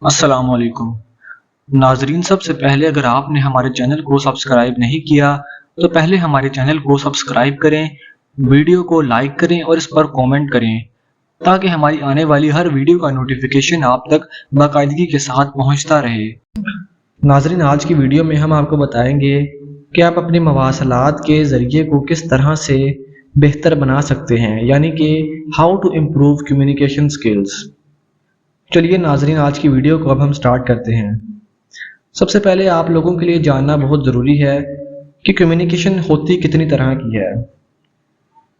السلام علیکم ناظرین، سب سے پہلے اگر آپ نے ہمارے چینل کو سبسکرائب نہیں کیا تو پہلے ہمارے چینل کو سبسکرائب کریں، ویڈیو کو لائک کریں اور اس پر کومنٹ کریں تاکہ ہماری آنے والی ہر ویڈیو کا نوٹیفیکیشن آپ تک باقاعدگی کے ساتھ پہنچتا رہے۔ ناظرین، آج کی ویڈیو میں ہم آپ کو بتائیں گے کہ آپ اپنے مواصلات کے ذریعے کو کس طرح سے بہتر بنا سکتے ہیں، یعنی کہ how to improve communication skills. چلیے ناظرین، آج کی ویڈیو کو اب ہم سٹارٹ کرتے ہیں۔ سب سے پہلے آپ لوگوں کے لیے جاننا بہت ضروری ہے کہ کمیونیکیشن ہوتی کتنی طرح کی ہے۔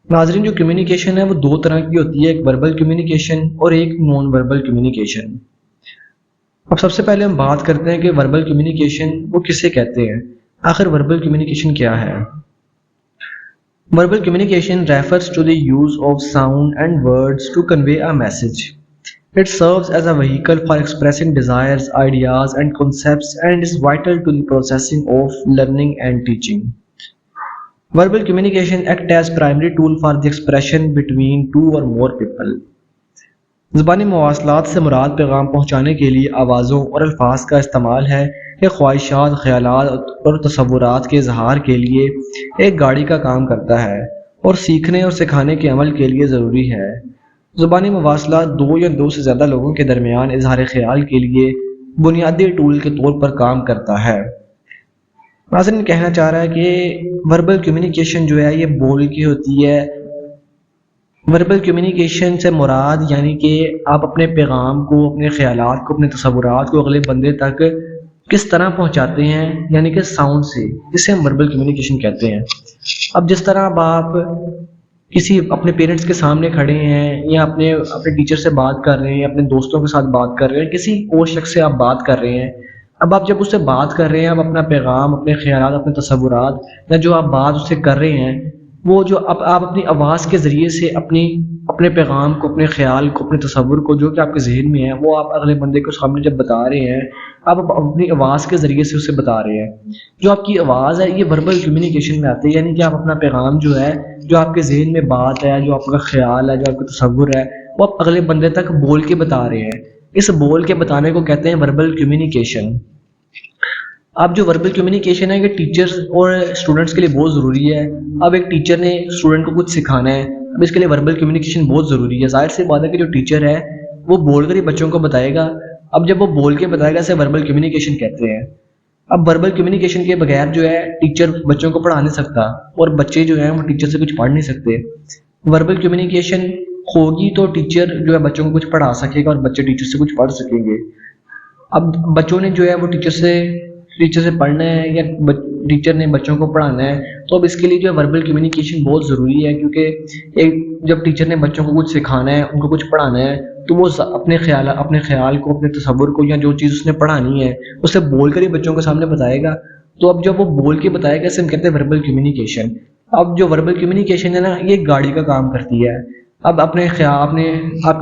ناظرین، جو کمیونیکیشن ہے وہ دو طرح کی ہوتی ہے، ایک وربل کمیونیکیشن اور ایک نان وربل کمیونیکیشن۔ اب سب سے پہلے ہم بات کرتے ہیں کہ وربل کمیونیکیشن وہ کسے کہتے ہیں، آخر وربل کمیونیکیشن کیا ہے۔ Verbal communication refers to the use of sound and words to convey a message. It serves as a vehicle for expressing desires, ideas, and concepts and is vital to the processing of learning and teaching. Verbal communication acts as primary tool for the expression between two or more people. زبانی مواصلات سے مراد پیغام پہنچانے کے لیے آوازوں اور الفاظ کا استعمال ہے کہ خواہشات، خیالات اور تصورات کے اظہار کے لیے ایک گاڑی کا کام کرتا ہے اور سیکھنے اور سکھانے کے عمل کے لیے ضروری ہے۔ زبانی مواصلات دو یا دو سے زیادہ لوگوں کے درمیان اظہار خیال کے لیے بنیادی ٹول کے طور پر کام کرتا ہے۔ ناظرین، کہنا چاہ رہا ہے کہ وربل کمیونیکیشن جو ہے یہ بول کی ہوتی ہے۔ وربل کمیونیکیشن سے مراد یعنی کہ آپ اپنے پیغام کو، اپنے خیالات کو، اپنے تصورات کو اگلے بندے تک کس طرح پہنچاتے ہیں، یعنی کہ ساؤنڈ سے، جسے ہم وربل کمیونیکیشن کہتے ہیں۔ اب جس طرح اب آپ کسی اپنے پیرنٹس کے سامنے کھڑے ہیں یا اپنے ٹیچر سے بات کر رہے ہیں، اپنے دوستوں کے ساتھ بات کر رہے ہیں، کسی اور شخص سے آپ بات کر رہے ہیں، اب آپ جب اس سے بات کر رہے ہیں، آپ اپنا پیغام، اپنے خیالات، اپنے تصورات یا جو آپ بات اس سے کر رہے ہیں، وہ جو آپ اپنی آواز کے ذریعے سے اپنے پیغام کو، اپنے خیال کو، اپنے تصور کو جو کہ آپ کے ذہن میں ہے، وہ آپ اگلے بندے کو سامنے جب بتا رہے ہیں، آپ اپنی آواز کے ذریعے سے اسے بتا رہے ہیں۔ جو آپ کی آواز ہے یہ وربل کمیونیکیشن میں آتی ہے، یعنی کہ آپ اپنا پیغام جو ہے، جو آپ کے ذہن میں بات ہے، جو آپ کا خیال ہے، جو آپ کا تصور ہے، وہ آپ اگلے بندے تک بول کے بتا رہے ہیں۔ اس بول کے بتانے کو کہتے ہیں وربل کمیونیکیشن۔ اب جو وربل کمیونیکیشن ہے یہ ٹیچرز اور اسٹوڈنٹس کے لیے بہت ضروری ہے۔ اب ایک ٹیچر نے اسٹوڈنٹ کو کچھ سکھانا ہے، اب اس کے لیے وربل کمیونیکیشن بہت ضروری ہے۔ ظاہر سی بات ہے کہ جو ٹیچر ہے وہ بول کر ہی بچوں کو بتائے گا۔ اب جب وہ بول کے بتائے گا اسے وربل کمیونیکیشن کہتے ہیں۔ اب وربل کمیونیکیشن کے بغیر جو ہے ٹیچر بچوں کو پڑھا نہیں سکتا اور بچے جو ہیں وہ ٹیچر سے کچھ پڑھ نہیں سکتے۔ وربل کمیونیکیشن ہوگی تو ٹیچر جو ہے بچوں کو کچھ پڑھا سکے گا اور بچے ٹیچر سے کچھ پڑھ سکیں گے۔ اب بچوں نے جو ہے وہ ٹیچر سے پڑھنا ہے یا ٹیچر نے بچوں کو پڑھانا ہے، تو اب اس کے لیے جو ہے وربل کمیونیکیشن بہت ضروری ہے، کیونکہ جب ٹیچر نے بچوں کو کچھ سکھانا ہے، ان کو کچھ پڑھانا ہے، تو وہ اپنے خیال کو، اپنے تصور کو یا جو چیز اس نے پڑھانی ہے اسے بول کر ہی بچوں کے سامنے بتائے گا۔ تو اب جب وہ بول کے بتائے گا اسے ہم کہتے ہیں وربل کمیونیکیشن۔ اب جو وربل کمیونیکیشن ہے نا، یہ گاڑی کا کام کرتی ہے۔ اب آپ کے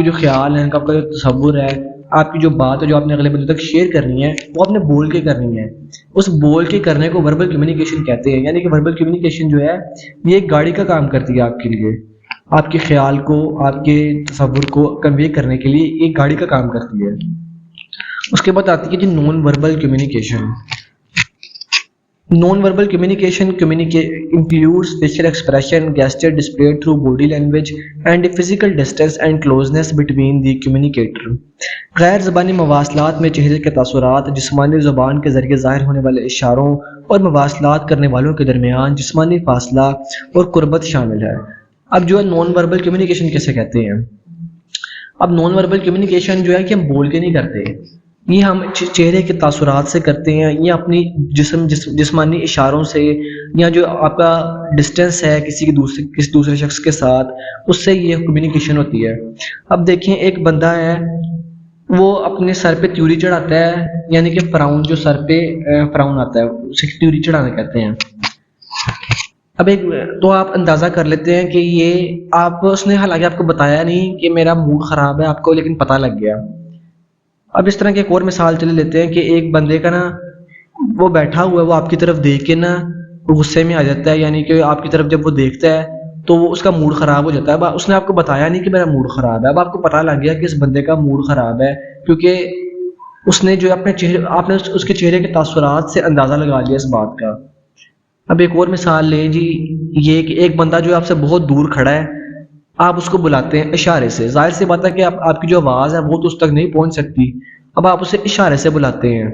جو خیال ہیں، آپ کا جو تصور ہے، آپ کی جو بات ہے جو آپ نے اگلے بندے تک شیئر کرنی ہے، وہ آپ نے بول کے کرنی ہے۔ اس بول کے کرنے کو وربل کمیونیکیشن کہتے ہیں، یعنی کہ وربل کمیونیکیشن جو ہے یہ ایک گاڑی کا کام کرتی ہے آپ کے لیے، آپ کے خیال کو، آپ کے تصور کو کنوے کرنے کے لیے ایک گاڑی کا کام کرتی ہے۔ اس کے بعد آتی ہے جی non verbal communication. Non verbal communication includes facial expression, gesture displayed through body language, and a physical distance and closeness between the communicator. غیر زبانی مواصلات میں چہرے کے تاثرات، جسمانی زبان کے ذریعے ظاہر ہونے والے اشاروں اور مواصلات کرنے والوں کے درمیان جسمانی فاصلہ اور قربت شامل ہے۔ اب جو ہے نان وربل کمیونیکیشن کیسے کہتے ہیں؟ اب نان وربل کمیونیکیشن جو ہے کہ ہم بول کے نہیں کرتے، یہ ہم چہرے کے تاثرات سے کرتے ہیں، یا اپنی جسمانی اشاروں سے، یا جو آپ کا ڈسٹینس ہے کسی دوسرے شخص کے ساتھ، اس سے یہ کمیونیکیشن ہوتی ہے۔ اب دیکھیں، ایک بندہ ہے وہ اپنے سر پہ تیوری چڑھاتا ہے، یعنی کہ فراؤن، جو سر پہ فراؤن آتا ہے اسے تیوری چڑھانا کہتے ہیں۔ اب تو آپ اندازہ کر لیتے ہیں کہ یہ اس نے حالانکہ آپ کو بتایا نہیں کہ میرا موڈ خراب ہے آپ کو، لیکن پتہ لگ گیا۔ اب اس طرح کی ایک اور مثال چلے لیتے ہیں کہ ایک بندے کا نا وہ بیٹھا ہوا ہے، وہ آپ کی طرف دیکھ کے نا غصے میں آ جاتا ہے، یعنی کہ آپ کی طرف جب وہ دیکھتا ہے تو وہ اس کا موڈ خراب ہو جاتا ہے۔ اب اس نے آپ کو بتایا نہیں کہ میرا موڈ خراب ہے، اب آپ کو پتہ لگ گیا کہ اس بندے کا موڈ خراب ہے، کیونکہ اس نے جو اپنے چہرے آپ نے اس کے چہرے کے تاثرات سے اندازہ لگا لیا اس بات کا. اب ایک اور مثال لیں جی، یہ کہ ایک بندہ جو آپ سے بہت دور کھڑا ہے، آپ اس کو بلاتے ہیں اشارے سے. ظاہر سی بات ہے کہ آپ کی جو آواز ہے وہ تو اس تک نہیں پہنچ سکتی. اب آپ اسے اشارے سے بلاتے ہیں.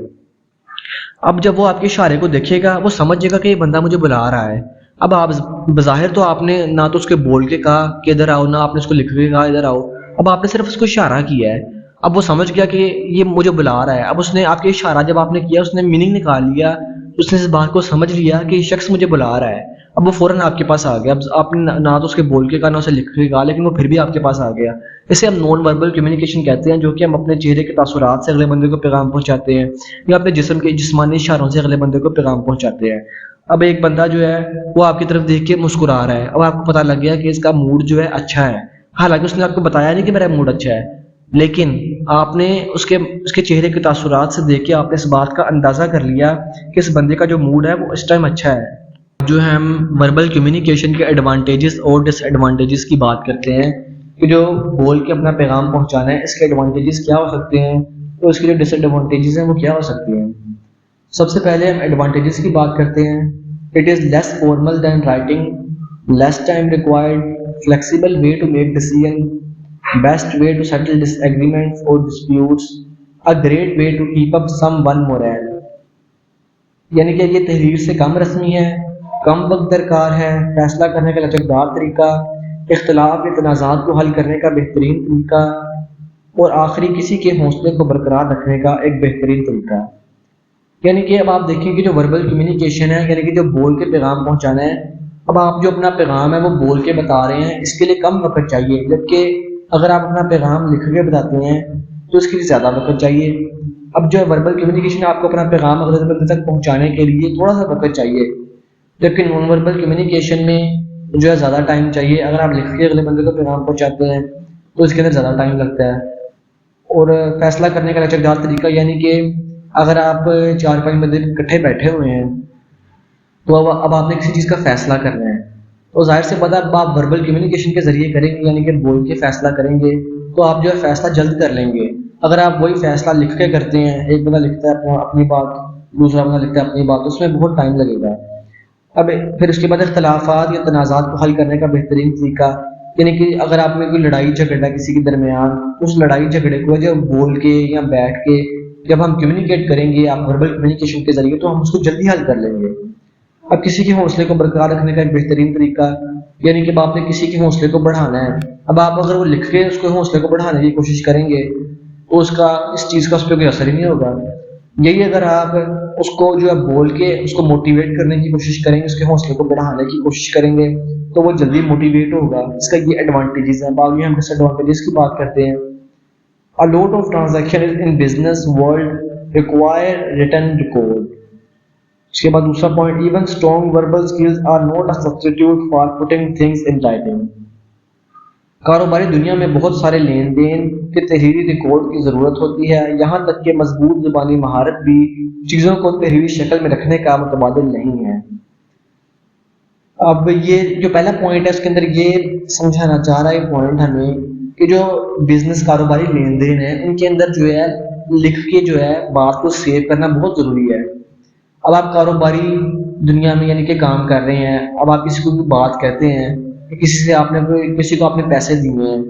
اب جب وہ آپ کے اشارے کو دیکھے گا وہ سمجھے گا کہ یہ بندہ مجھے بلا رہا ہے. اب آپ بظاہر تو آپ نے نہ تو اس کے بول کے کہا کہ ادھر آؤ، نہ آپ نے اس کو لکھ کے کہا ادھر آؤ. اب آپ نے صرف اس کو اشارہ کیا ہے. اب وہ سمجھ گیا کہ یہ مجھے بلا رہا ہے. اب اس نے آپ کے اشارہ جب آپ نے کیا اس نے میننگ نکال لیا، اس نے اس بات کو سمجھ لیا کہ یہ شخص مجھے بلا رہا ہے. اب وہ فوراً آپ کے پاس آ گیا. اب آپ نے نہ تو اس کے بول کے کہا نہ اسے لکھ کے کہا، لیکن وہ پھر بھی آپ کے پاس آ گیا. اسے ہم نان وربل کمیونیکیشن کہتے ہیں، جو کہ ہم اپنے چہرے کے تاثرات سے اگلے بندے کو پیغام پہنچاتے ہیں یا اپنے جسم کے جسمانی اشاروں سے اگلے بندے کو پیغام پہنچاتے ہیں. اب ایک بندہ جو ہے وہ آپ کی طرف دیکھ کے مسکرا رہا ہے. اب آپ کو پتہ لگ گیا کہ اس کا موڈ جو ہے اچھا ہے، حالانکہ اس نے آپ کو بتایا نہیں کہ میرا موڈ اچھا ہے، لیکن آپ نے اس کے چہرے کے تاثرات سے دیکھ کے آپ نے اس بات کا اندازہ کر لیا کہ اس بندے کا جو موڈ ہے وہ اس ٹائم اچھا ہے. جو ہے ہم وربل کمیونیکیشن کے ایڈوانٹیجز اور ڈس ایڈوانٹیجز کی بات کرتے ہیں کہ جو بول کے اپنا پیغام پہنچانا ہے اس کے ایڈوانٹیجز کیا ہو سکتے ہیں، تو اس کے جو ڈس ایڈوانٹیجز ہیں وہ کیا ہو سکتے ہیں. سب سے پہلے ہم ایڈوانٹیجز کی بات کرتے ہیں. It is less formal than writing, less time required, flexible way to make decision, best way to settle disagreements اور disputes, a great way to keep up someone morale. یعنی کہ یہ تحریر سے کم رسمی ہے، کم وقت درکار ہے، فیصلہ کرنے کا لچکدار طریقہ، اختلاف یا تنازعات کو حل کرنے کا بہترین طریقہ، اور آخری کسی کے حوصلے کو برقرار رکھنے کا ایک بہترین طریقہ. یعنی کہ اب آپ دیکھیں کہ جو وربل کمیونیکیشن ہے، یعنی کہ جو بول کے پیغام پہنچانا ہے، اب آپ جو اپنا پیغام ہے وہ بول کے بتا رہے ہیں، اس کے لیے کم وقت چاہیے، جبکہ اگر آپ اپنا پیغام لکھ کے بتاتے ہیں تو اس کے لیے زیادہ وقت چاہیے. اب جو وربل کمیونیکیشن آپ کو اپنا پیغام اگلے بندے تک پہنچانے کے لیے تھوڑا سا وقت چاہیے، جبکہ نان وربل کمیونیکیشن میں جو ہے زیادہ ٹائم چاہیے. اگر آپ لکھ کے اگلے بندے کو پیغام پہنچاتے ہیں تو اس کے اندر زیادہ ٹائم لگتا ہے. اور فیصلہ کرنے کا لچکدار طریقہ، یعنی کہ اگر آپ 4-5 بندے اکٹھے بیٹھے ہوئے ہیں تو اب آپ نے کسی چیز کا فیصلہ کرنا ہے، تو ظاہر سے پتہ اب آپ وربل کمیونیکیشن کے ذریعے کریں گے، یعنی کہ بول کے فیصلہ کریں گے تو آپ جو ہے فیصلہ جلد کر لیں گے. اگر آپ وہی فیصلہ لکھ کے کرتے ہیں، ایک بندہ لکھتا ہے اپنی بات، دوسرا بندہ لکھتا ہے اپنی بات، اس میں بہت ٹائم لگے گا. اب پھر اس کے بعد اختلافات یا تنازعات کو حل کرنے کا بہترین طریقہ، یعنی کہ اگر آپ میں کوئی لڑائی جھگڑا کسی کے درمیان، اس لڑائی جھگڑے کو جب بول کے یا بیٹھ کے جب ہم کمیونیکیٹ کریں گے آپ وربل کمیونیکیشن کے ذریعے تو ہم اس کو جلدی حل کر لیں گے. اب کسی کے حوصلے کو برقرار رکھنے کا ایک بہترین طریقہ، یعنی کہ آپ نے کسی کے حوصلے کو بڑھانا ہے، اب آپ اگر وہ لکھ کے اس کو حوصلے کو بڑھانے کی کوشش کریں گے تو اس چیز کا اس پہ کوئی اثر ہی نہیں ہوگا. یہی اگر آپ اس کو جو ہے بول کے اس کو موٹیویٹ کرنے کی کوشش کریں گے، اس کے حوصلے کو بڑھانے کی کوشش کریں گے تو وہ جلدی موٹیویٹ ہوگا. اس کا یہ ایڈوانٹیجز ہیں. باقی ہم ڈس ایڈوانٹیجز کی بات کرتے ہیں. A lot of transactions in business world require written record. اس کے بعد دوسرا point, even strong verbal skills are not a substitute for putting things in writing. کاروباری دنیا میں بہت سارے لین دین کے تحریری ریکارڈ کی ضرورت ہوتی ہے، یہاں تک کہ مضبوط زبانی مہارت بھی چیزوں کو تحریری شکل میں رکھنے کا متبادل نہیں ہے. اب یہ جو پہلا پوائنٹ ہے اس کے اندر یہ سمجھانا چاہ رہا ہے پوائنٹ ہمیں کہ جو بزنس کاروباری لین دین ہے ان کے اندر جو ہے لکھ کے جو ہے بات کو سیو کرنا بہت ضروری ہے. اب آپ کاروباری دنیا میں یعنی کہ کام کر رہے ہیں، اب آپ کسی کو بھی بات کہتے ہیں کہ کسی کو آپ نے پیسے دیے ہیں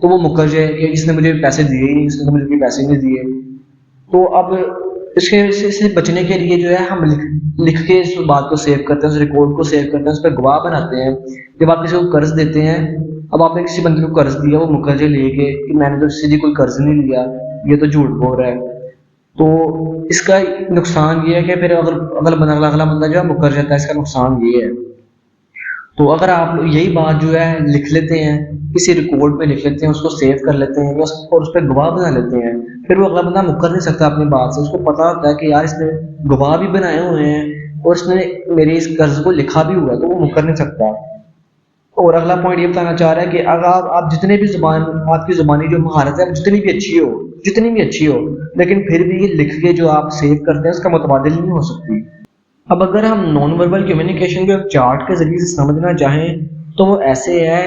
تو وہ مکرج ہے کہ اس نے مجھے پیسے دیے ہی نہیں، اس نے مجھے کوئی پیسے نہیں دیے. تو اب اس سے بچنے کے لیے جو ہے ہم لکھ کے اس بات کو سیو کرتے ہیں، اس ریکارڈ کو سیو کرتے ہیں، اس پہ گواہ بناتے ہیں. جب آپ کسی کو قرض دیتے ہیں، اب آپ نے کسی بندے کو قرض دیا، وہ مکرجے لے کے کہ میں نے تو کسی کوئی قرض نہیں لیا، یہ تو جھوٹ بول رہا ہے. تو اس کا نقصان یہ ہے کہ پھر اگلا بندہ جو ہے مکر جاتا ہے. اس کا نقصان یہ ہے. تو اگر آپ یہی بات جو ہے لکھ لیتے ہیں، کسی ریکارڈ پہ لکھ لیتے ہیں، اس کو سیو کر لیتے ہیں اور اس پہ گواہ بنا لیتے ہیں، پھر وہ اگلا بندہ مکر نہیں سکتا اپنی بات سے. اس کو پتا ہوتا ہے کہ یار اس نے گواہ بھی بنائے ہوئے ہیں اور اس نے میرے اس قرض کو لکھا بھی ہوا، تو وہ مکر نہیں سکتا. اور اگلا پوائنٹ یہ بتانا چاہ رہا ہے کہ اگر آپ جتنے بھی آپ کی زبانی جو مہارت ہے جتنی بھی اچھی ہو لیکن پھر بھی یہ لکھ کے جو آپ سیو کرتے ہیں اس کا متبادل نہیں ہو سکتی. اب اگر ہم نان وربل کمیونیکیشن کو ایک چارٹ کے ذریعے سے سمجھنا چاہیں تو وہ ایسے ہے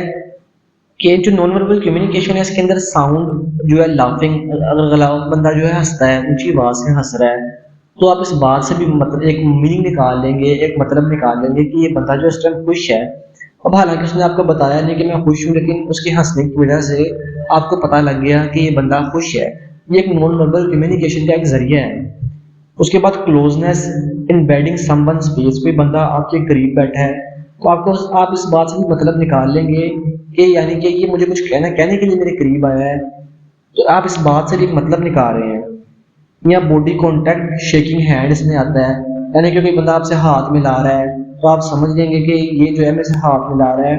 کہ جو نان وربل کمیونیکیشن ہے اس کے اندر ساؤنڈ جو ہے لافنگ، اگر بندہ جو ہے ہنستا ہے اونچی آواز سے ہنس رہا ہے تو آپ اس بات سے بھی مطلب ایک میننگ نکال لیں گے، ایک مطلب نکال لیں گے کہ یہ بندہ جو اس ٹائم خوش ہے. اب حالانکہ اس نے آپ کو بتایا نہیں کہ میں خوش ہوں، لیکن اس کے ہنسنے کی وجہ سے آپ کو پتہ لگ گیا کہ یہ بندہ خوش ہے. یہ ایک نان وربل کمیونیکیشن کا ایک ذریعہ ہے. اس کے بعد کلوزنس ان بیڈنگ سم ون اسپیس، کوئی بندہ آپ کے قریب بیٹھا ہے تو آپ اس بات سے بھی مطلب نکال لیں گے کہ یعنی کہ یہ مجھے کچھ کہنے کے لیے میرے قریب آیا ہے، تو آپ اس بات سے بھی مطلب نکال رہے ہیں. یا باڈی کانٹیکٹ شیکنگ ہینڈ اس میں آتا ہے، یعنی کہ کوئی بندہ آپ سے ہاتھ ملا رہا ہے تو آپ سمجھ لیں گے کہ یہ جو ہے میرے سے ہاتھ ملا رہا ہے،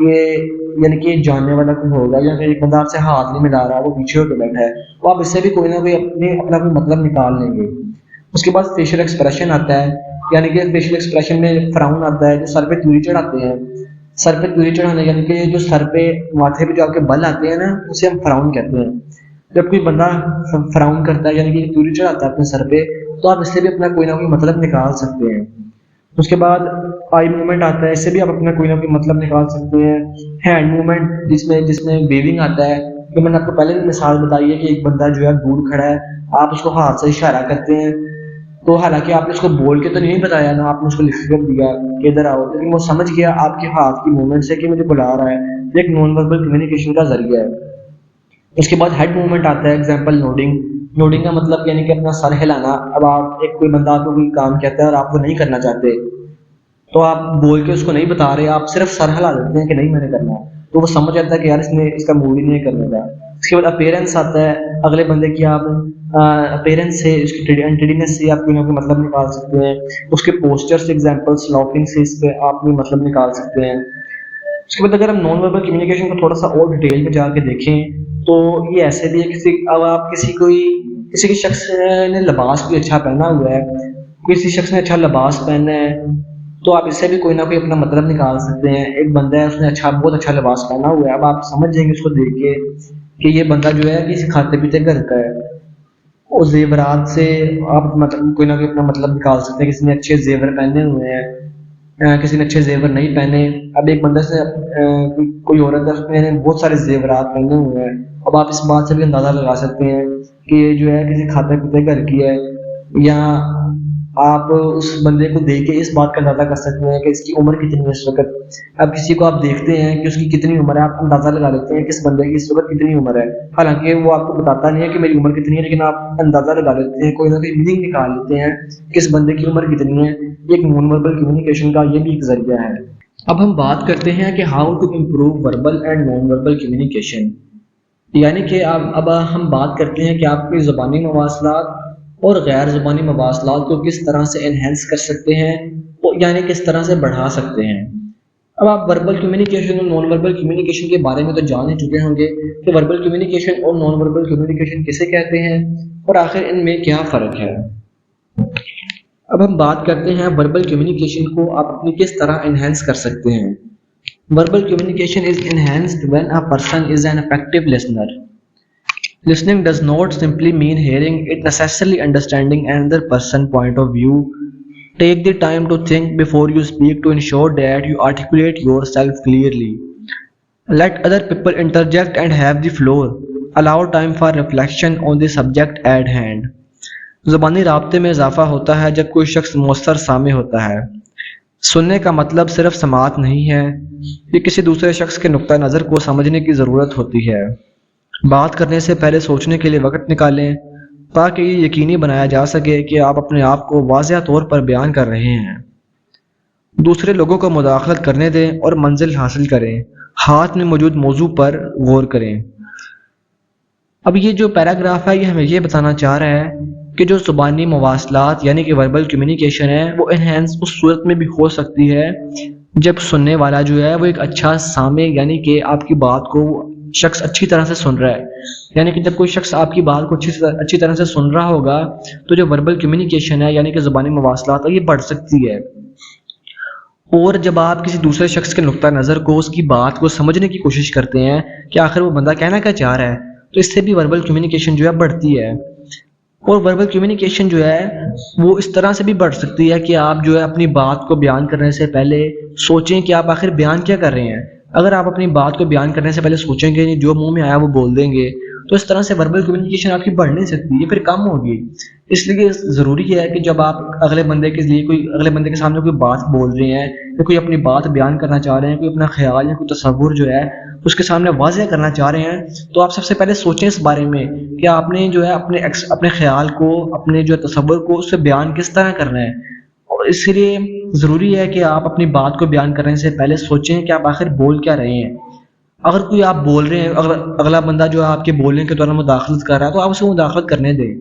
یہ یعنی کہ جاننے والا کوئی ہوگا. یا پھر ایک بندہ آپ سے ہاتھ نہیں ملا رہا، وہ پیچھے ہو کے بیٹھا ہے، تو آپ اس سے بھی کوئی نہ کوئی اپنا کوئی مطلب نکال لیں گے. اس کے بعد فیشل ایکسپریشن آتا ہے، یعنی کہ فیشل ایکسپریشن میں فراؤن آتا ہے، جو سر پہ توری چڑھاتے ہیں. سر پہ توری چڑھانے یعنی کہ جو سر پہ ماتھے پہ جو آپ کے بل آتے ہیں نا، اسے ہم فراؤن کہتے ہیں. جب کوئی بندہ فراؤن کرتا ہے یعنی کہ توری چڑھاتا ہے اپنے سر پہ، تو آپ اس سے بھی اپنا کوئی نہ کوئی مطلب نکال سکتے ہیں. اس کے بعد آئی موومنٹ آتا ہے، اس سے بھی آپ اپنا کوئی نہ کوئی مطلب نکال سکتے ہیں. ہینڈ موومنٹ جس میں ویونگ آتا ہے، کہ میں نے آپ کو پہلے بھی مثال بتائی ہے کہ ایک بندہ جو ہے دور کھڑا ہے، آپ اس کو ہاتھ سے اشارہ کرتے ہیں، تو حالانکہ آپ نے اس کو بول کے تو نہیں بتایا نا، آپ نے اس کو لکھ کر دیا کہ ادھر آؤ، لیکن وہ سمجھ گیا آپ کے ہاتھ کی موومنٹ سے کہ مجھے بلا رہا ہے. یہ ایک نان وربل کمیونیکیشن کا ذریعہ ہے. اس کے بعد ہیڈ موومنٹ آتا ہے، ایگزامپل نوڈنگ. نوڈنگ کا مطلب یعنی کہ اپنا سر ہلانا. اب آپ کوئی بندہ آپ کو کوئی کام کہتا ہے اور آپ وہ نہیں کرنا چاہتے، تو آپ بول کے اس کو نہیں بتا رہے، آپ صرف سر ہلا دیتے ہیں کہ نہیں میں نے کرنا، تو وہ سمجھ جاتا ہے کہ یار اس کا موڈ ہی نہیں کرنے کا. اس کے بعد اپیرنس آتا ہے، اگلے بندے کی آپ اپیرنس سے، اس کی ٹیڈینس سے آپ کوئی نہ کوئی مطلب نکال سکتے ہیں. اس کے پوسچر سے، ایگزامپل سلاپنگ سے، اس پہ آپ کوئی مطلب نکال سکتے ہیں. اس کے بعد اگر ہم نان وربل کمیونیکیشن کو تھوڑا سا اور ڈیٹیل میں جا کے دیکھیں تو یہ ایسے بھی ہے، اب آپ کسی شخص نے لباس کوئی اچھا پہنا ہوا ہے، کسی شخص نے اچھا لباس پہنا ہے، تو آپ اس سے بھی کوئی نہ کوئی اپنا مطلب نکال سکتے ہیں. ایک بندہ ہے اس نے بہت اچھا لباس پہنا ہوا ہے، اب آپ سمجھ جائیں گے اس کو دیکھ کے کہ یہ بندہ جو ہے کسی کھاتے پیتے گھر کا ہے. اور زیورات سے آپ مطلب کوئی نہ کوئی اپنا مطلب نکال سکتے ہیں. کسی نے اچھے زیور پہنے ہوئے ہیں، کسی نے اچھے زیور نہیں پہنے. اب ایک بندے سے کوئی عورت ہے، اس نے بہت سارے زیورات پہنے ہوئے ہیں، اب آپ اس بات سے بھی اندازہ لگا سکتے ہیں کہ یہ جو ہے کسی کھاتے پیتے گھر کی ہے. یا آپ اس بندے کو دیکھ کے اس بات کا اندازہ کر سکتے ہیں کہ اس کی عمر کتنی ہے اس وقت. اب کسی کو آپ دیکھتے ہیں کہ اس کی کتنی عمر ہے، آپ اندازہ لگا لیتے ہیں کہ اس بندے کی اس وقت کتنی عمر ہے، حالانکہ وہ آپ کو بتاتا نہیں ہے کہ میری عمر کتنی ہے، لیکن آپ اندازہ لگا لیتے ہیں، کوئی نہ کوئی میننگ نکال لیتے ہیں کہ اس بندے کی عمر کتنی ہے. ایک نان وربل کمیونیکیشن کا یہ بھی ایک ذریعہ ہے. اب ہم بات کرتے ہیں کہ how to improve verbal and non verbal communication, یعنی کہ اب ہم بات کرتے ہیں کہ آپ کی زبانی مواصلات اور غیر زبانی مواصلات کو کس طرح سے انہینس کر سکتے ہیں، یعنی کس طرح سے بڑھا سکتے ہیں. اب آپ وربل کمیونیکیشن اور نان وربل کمیونیکیشن کے بارے میں تو جان ہی چکے ہوں گے کہ وربل کمیونیکیشن اور نان وربل کمیونیکیشن کسے کہتے ہیں اور آخر ان میں کیا فرق ہے. اب ہم بات کرتے ہیں وربل کمیونیکیشن کو آپ اپنی کس طرح انہینس کر سکتے ہیں. Verbal communication is enhanced when a person is an effective listener. Listening does not simply mean hearing, it necessarily understanding another person's point of view. Take the time to think before you speak to ensure that you articulate yourself clearly. Let other people interject and have the floor. Allow time for reflection on the subject at hand. زبانی رابطے میں اضافہ ہوتا ہے جب کوئی شخص مؤثر سامع ہوتا ہے. سننے کا مطلب صرف سماعت نہیں ہے، یہ کسی دوسرے شخص کے نقطہ نظر کو سمجھنے کی ضرورت ہوتی ہے. بات کرنے سے پہلے سوچنے کے لیے وقت نکالیں تاکہ یہ یقینی بنایا جا سکے کہ آپ اپنے آپ کو واضح طور پر بیان کر رہے ہیں. دوسرے لوگوں کو مداخلت کرنے دیں اور منزل حاصل کریں. ہاتھ میں موجود موضوع پر غور کریں. اب یہ جو پیراگراف ہے یہ ہمیں یہ بتانا چاہ رہا ہے کہ جو زبانی مواصلات یعنی کہ وربل کمیونیکیشن ہے وہ انہینس اس صورت میں بھی ہو سکتی ہے جب سننے والا جو ہے وہ ایک اچھا سامع، یعنی کہ آپ کی بات کو شخص اچھی طرح سے سن رہا ہے. یعنی کہ جب کوئی شخص آپ کی بات کو اچھی طرح سے سن رہا ہوگا تو جو وربل کمیونیکیشن ہے یعنی کہ زبانی مواصلات ہے یہ بڑھ سکتی ہے. اور جب آپ کسی دوسرے شخص کے نقطہ نظر کو، اس کی بات کو سمجھنے کی کوشش کرتے ہیں کہ آخر وہ بندہ کہنا کیا چاہ رہا ہے، تو اس سے بھی وربل کمیونیکیشن جو ہے بڑھتی ہے. اور وربل کمیونیکیشن جو ہے وہ اس طرح سے بھی بڑھ سکتی ہے کہ آپ جو ہے اپنی بات کو بیان کرنے سے پہلے سوچیں کہ آپ آخر بیان کیا کر رہے ہیں. اگر آپ اپنی بات کو بیان کرنے سے پہلے سوچیں گے جو منہ میں آیا وہ بول دیں گے تو اس طرح سے وربل کمیونیکیشن آپ کی بڑھ نہیں سکتی، یہ پھر کم ہوگی۔ اس لیے ضروری ہے کہ جب آپ اگلے بندے کے لیے اگلے بندے کے سامنے کوئی بات بول رہے ہیں یا کوئی اپنی بات بیان کرنا چاہ رہے ہیں، کوئی اپنا خیال یا کوئی تصور جو ہے اس کے سامنے واضح کرنا چاہ رہے ہیں، تو آپ سب سے پہلے سوچیں اس بارے میں کہ آپ نے جو ہے اپنے خیال کو، اپنے جو تصور کو اس سے بیان کس طرح کرنا ہے۔ اور اس کے لیے ضروری ہے کہ آپ اپنی بات کو بیان کرنے سے پہلے سوچیں کہ آپ آخر بول کیا رہے ہیں۔ اگر کوئی آپ بول رہے ہیں، اگلا بندہ جو ہے آپ کے بولنے کے دوران مداخلت کر رہا ہے تو آپ اسے مداخلت کرنے دیں۔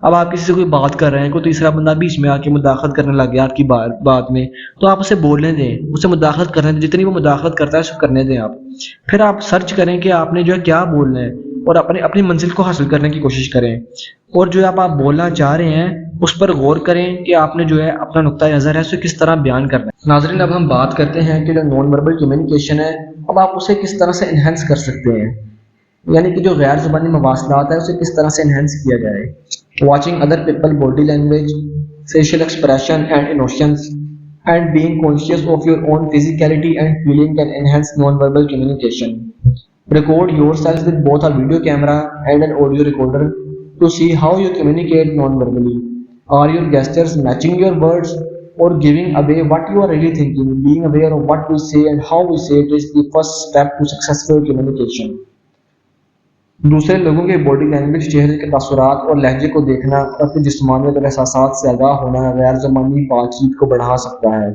اب آپ کسی سے کوئی بات کر رہے ہیں، کوئی تیسرا بندہ بیچ میں آ کے مداخلت کرنے لگ گیا آپ کی بات میں، تو آپ اسے بولنے دیں، اسے مداخلت کرنے دیں، جتنی وہ مداخلت کرتا ہے اسے کرنے دیں آپ۔ پھر آپ سرچ کریں کہ آپ نے جو ہے کیا بولنا ہے اور اپنی منزل کو حاصل کرنے کی کوشش کریں، اور جو آپ بولنا چاہ رہے ہیں اس پر غور کریں کہ آپ نے جو ہے اپنا نقطۂ نظر ہے اسے کس طرح بیان کرنا ہے۔ ناظرین، اب ہم بات کرتے ہیں کہ جو نان وربل کمیونیکیشن ہے، اب آپ اسے کس طرح سے انہینس کر سکتے ہیں، یعنی کہ جو غیر زبانی مواصلات ہے اسے کس طرح سے انہینس کیا جائے۔ Watching other people body language, facial expression and emotions and being conscious of your own physicality and feeling can enhance non verbal communication. Record yourself with both a video camera and an audio recorder to see how you communicate non-verbally. Are your gestures matching your words or giving away what you are really thinking? Being aware of what we say and how we say it is the first step to successful communication. دوسرے لوگوں کے body language, چہرے کے تاثرات اور لہجے کو دیکھنا اور اپنی جسمانیت اور احساسات سے آگاہ ہونا غیر زبانی بات چیت کو بڑھا سکتا ہے۔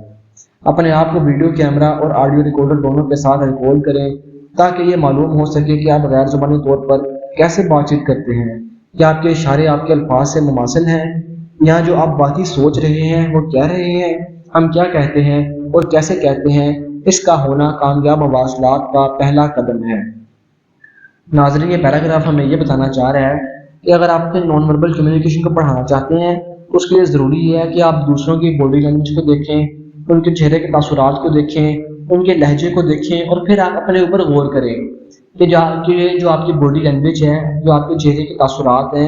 اپنے آپ کو ویڈیو کیمرہ اور آڈیو ریکارڈر دونوں کے ساتھ ریکارڈ کریں تاکہ یہ معلوم ہو سکے کہ آپ غیر زبانی طور پر کیسے بات چیت کرتے ہیں، کیا آپ کے اشارے آپ کے الفاظ سے مماثل ہیں، یا جو آپ باقی سوچ رہے ہیں وہ کہہ رہے ہیں، ہم کیا کہتے ہیں اور کیسے کہتے ہیں۔ اس کا ہونا کامیاب مواصلات کا پہلا قدم ہے۔ ناظرین، یہ پیراگراف ہمیں یہ بتانا چاہ رہا ہے کہ اگر آپ اپنے نان وربل کمیونیکیشن کو پڑھانا چاہتے ہیں تو اس کے لیے ضروری ہے کہ آپ دوسروں کی باڈی لینگویج کو دیکھیں، ان کے چہرے کے تاثرات کو دیکھیں، ان کے لہجے کو دیکھیں، اور پھر آپ اپنے اوپر غور کریں کہ جو آپ کی باڈی لینگویج ہے، جو آپ کے چہرے کے تاثرات ہیں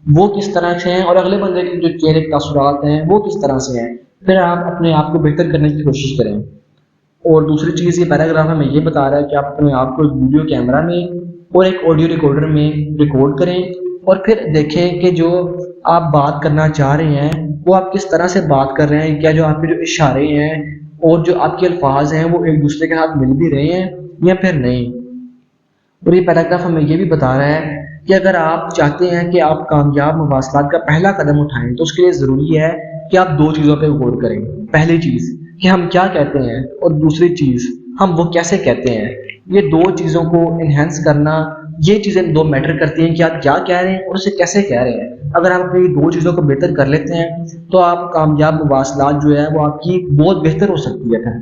وہ کس طرح سے ہیں، اور اگلے بندے کے جو چہرے کے تاثرات ہیں وہ کس طرح سے ہیں۔ پھر آپ اپنے آپ کو بہتر کرنے کی کوشش کریں۔ اور دوسری چیز، یہ پیراگراف ہمیں یہ بتا رہا ہے کہ آپ اپنے آپ کو ایک ویڈیو کیمرہ میں اور ایک آڈیو ریکارڈر میں ریکارڈ کریں، اور پھر دیکھیں کہ جو آپ بات کرنا چاہ رہے ہیں وہ آپ کس طرح سے بات کر رہے ہیں، کیا جو آپ کے جو اشارے ہیں اور جو آپ کے الفاظ ہیں وہ ایک دوسرے کے ساتھ مل بھی رہے ہیں یا پھر نہیں۔ اور یہ پیراگراف ہمیں یہ بھی بتا رہا ہے کہ اگر آپ چاہتے ہیں کہ آپ کامیاب مواصلات کا پہلا قدم اٹھائیں تو اس کے لیے ضروری ہے کہ آپ دو چیزوں پہ غور کریں۔ پہلی چیز کہ ہم کیا کہتے ہیں، اور دوسری چیز ہم وہ کیسے کہتے ہیں۔ یہ دو چیزوں کو انہینس کرنا، یہ چیزیں دو میٹر کرتی ہیں کہ آپ کیا کہہ رہے ہیں اور اسے کیسے کہہ رہے ہیں۔ اگر آپ اپنی دو چیزوں کو بہتر کر لیتے ہیں تو آپ کامیاب مواصلات جو ہے وہ آپ کی بہت بہتر ہو سکتی ہے۔